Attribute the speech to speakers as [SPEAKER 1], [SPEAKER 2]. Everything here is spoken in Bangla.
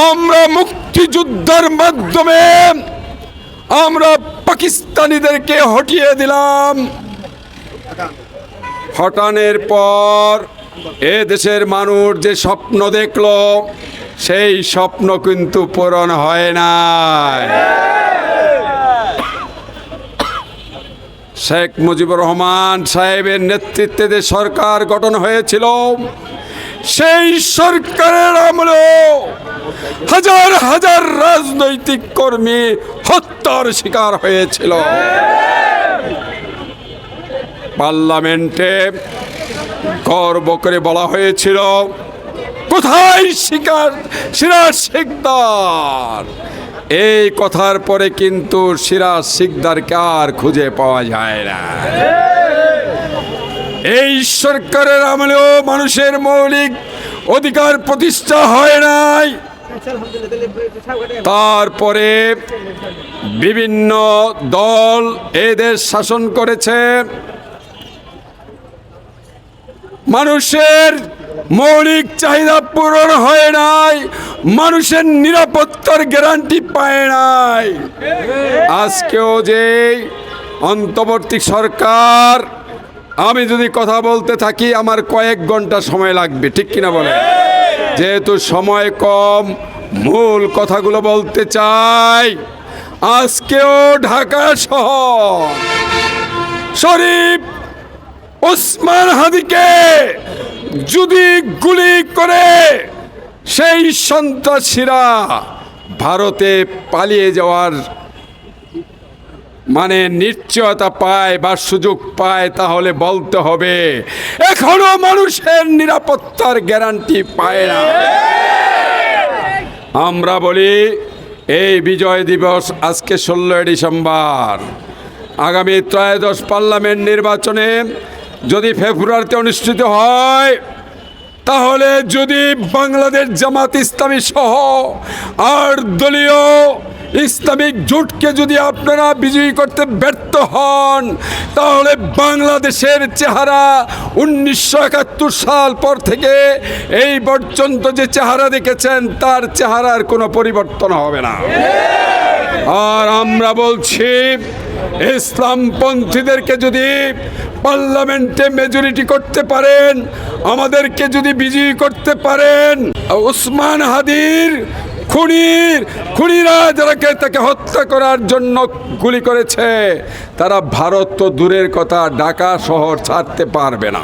[SPEAKER 1] আমরা মুক্তিযুদ্ধের মাধ্যমে আমরা পাকিস্তানিদেরকে হটিয়ে দিলাম। হটানোর পর এ দেশের মানুষ যে স্বপ্ন দেখলো সেই স্বপ্ন কিন্তু পূরণ হয় নাই। শেখ মুজিবুর রহমান সাহেবের নেতৃত্বে যে সরকার গঠন হয়েছিল সেই সরকারের আমলে হাজার হাজার রাজনৈতিক কর্মী হত্যার শিকার হয়েছিল। পার্লামেন্টে গর্ব করে বলা হয়েছিল, কোথায় সিরাজ শিকদার? এই কথার পরে কিন্তু সিরাজ শিকদারকে আর খুঁজে পাওয়া যায় না। এই সরকারের আমলেও মানুষের মৌলিক অধিকার প্রতিষ্ঠা হয় নাই। তারপরে বিভিন্ন দল এই দেশ শাসন করেছে, মানুষের মৌলিক চাহিদা পূরণ হয় নাই, মানুষের নিরাপত্তার গ্যারান্টি পায় নাই। আজকেও যে অন্তর্বর্তী সরকার, আমি যদি কথা বলতে থাকি আমার কয়েক ঘন্টা সময় লাগবে, ঠিক কিনা বলে? যেহেতু সময় কম, মূল কথাগুলো বলতে চাই। আজকেও ঢাকা শহর শরীফ ওসমান হাদিকে যদি গুলি করে সেই সন্ত্রাসীরা ভারতে পালিয়ে যাওয়ার মানে নিশ্চয়তা পায় বা সুযোগ পায়, তাহলে বলতে হবে এখনো মানুষের নিরাপত্তার গ্যারান্টি পায় না। আমরা বলি এই বিজয় দিবস আজকে 16 ডিসেম্বর, আগামী ত্রয়োদশ পার্লামেন্ট নির্বাচনে যদি ফেব্রুয়ারিতে অনুষ্ঠিত হয়, তাহলে যদি বাংলাদেশ জামাত ইসলামী সহ আর দলীয় ইসলামিক জোটকে যদি আপনারা বিজয়ী করতে ব্যর্থ হন, তাহলে বাংলাদেশের চেহারা 1971 সাল পর থেকে এই পর্যন্ত যে চেহারা দেখেছেন তার চেহারার কোনো পরিবর্তন হবে না। আর আমরা বলছি, ইসলামপন্থীদেরকে যদি পার্লামেন্টে মেজরিটি করতে পারেন, আমাদেরকে যদি বিজয়ী করতে পারেন, ওসমান হাদির খুনিরা যারাকে তাকে হত্যা করার জন্য গুলি করেছে, তারা ভারত তো দূরের কথা ঢাকা শহর ছাড়তে পারবে না।